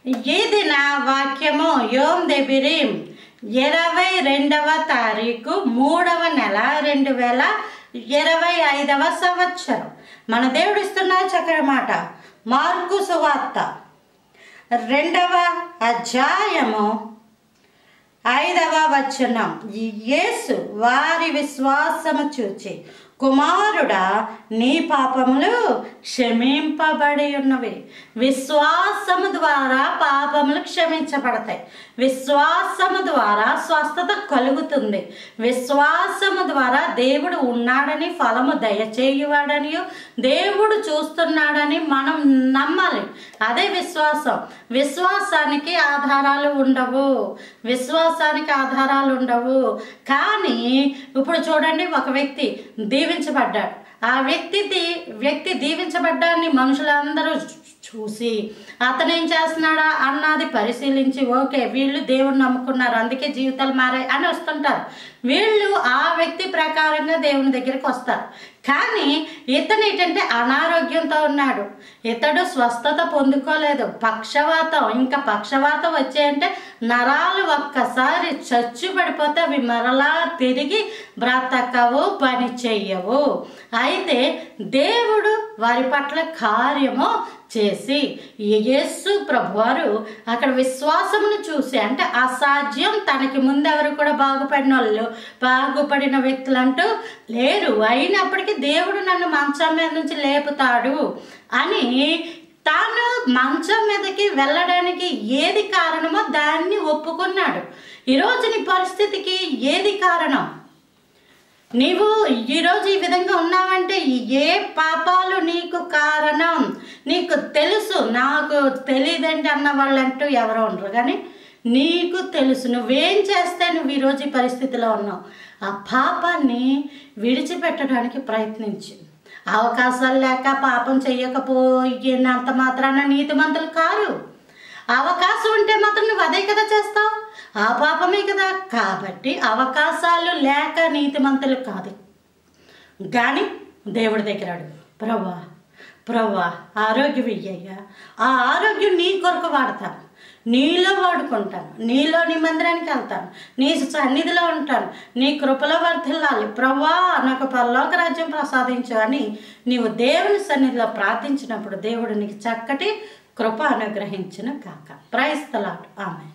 ఇది నా వాక్యము. యోమ్ దెబిరీం 22వ తారీఖు 3వ నెల 2025వ సంవత్సరం. మన దేవుడు ఇస్తున్న చక్కటి మాట. మార్కు సువార్త 2వ అధ్యాయము 5వ వచనం. యేసు వారి విశ్వాసము చూచి, కుమారుడా, నీ పాపములు క్షమింపబడి ఉన్నవి. విశ్వాసము ద్వారా పాపములు క్షమించబడతాయి. విశ్వాసము ద్వారా స్వస్థత కలుగుతుంది. విశ్వాసము ద్వారా దేవుడు ఉన్నాడని, ఫలము దయచేయువాడని, దేవుడు చూస్తున్నాడని మనం నమ్మాలి. అదే విశ్వాసం. విశ్వాసానికి ఆధారాలు ఉండవు. విశ్వాసానికి ఆధారాలు ఉండవు. కానీ ఇప్పుడు చూడండి, ఒక వ్యక్తి దీవించబడ్డాడు. ఆ వ్యక్తి దీవించబడ్డాన్ని మనుషులందరూ చూసి అతను ఏం చేస్తున్నాడా అన్నది పరిశీలించి, ఓకే వీళ్ళు దేవుని నమ్ముకున్నారు, అందుకే జీవితాలు మారాయి అని వస్తుంటారు. వీళ్ళు ఆ వ్యక్తి ప్రకారంగా దేవుని దగ్గరికి వస్తారు. కానీ ఇతను ఏంటంటే అనారోగ్యంతో ఉన్నాడు. ఇతడు స్వస్థత పొందుకోలేదు. పక్షవాతం. ఇంకా పక్షవాతం వచ్చాయంటే నరాలు ఒక్కసారి చచ్చు పడిపోతే అవి మరలా తిరిగి బ్రతకవు, పని చెయ్యవు. అయితే దేవుడు వారి పట్ల కార్యము చేసి యేసు ప్రభువారు అక్కడ విశ్వాసమును చూసి, అంటే అసాధ్యం తనకి ముందెవరు కూడా బాగుపడిన వ్యక్తులు అంటూ లేరు, అయినప్పటికీ దేవుడు నన్ను మంచం మీద నుంచి లేపుతాడు అని తాను మంచం మీదకి వెళ్ళడానికి ఏది కారణమో దాన్ని ఒప్పుకున్నాడు. ఈరోజు నీ పరిస్థితికి ఏది కారణం? నీవు ఈరోజు ఈ విధంగా ఉన్నావంటే ఏ పాపాలు నీకు కారణం? నీకు తెలుసు. నాకు తెలియదండి అన్న వాళ్ళంటూ ఎవరో ఉండరు, కానీ నీకు తెలుసు నువ్వేం చేస్తే నువ్వు ఈరోజు ఈ పరిస్థితిలో ఉన్నావు. ఆ పాపాన్ని విడిచిపెట్టడానికి ప్రయత్నించు. అవకాశాలు లేక పాపం చెయ్యకపోయినంత మాత్రాన నీతిమంతులు కారు. అవకాశం ఉంటే మాత్రం నువ్వు అదే కదా చేస్తావు, ఆ పాపమే కదా. కాబట్టి అవకాశాలు లేక నీతిమంతులు కాదు. కానీ దేవుడి దగ్గర అడుగు, ప్రభువా ఆరోగ్యం ఇయ్యయ్యా, ఆ ఆరోగ్యం నీ కొరకు వాడతాను, నీలో వాడుకుంటాను, నీలో నీ మందిరానికి వెళ్తాను, నీ సన్నిధిలో ఉంటాను, నీ కృపలో వర్ధిల్లాలి ప్రభువా, నాకు పరలోక రాజ్యం ప్రసాదించు అని నీవు దేవుని సన్నిధిలో ప్రార్థించినప్పుడు దేవుడు నీకు చక్కటి కృప అనుగ్రహించును కాక. Praise the lord. ఆమేన్.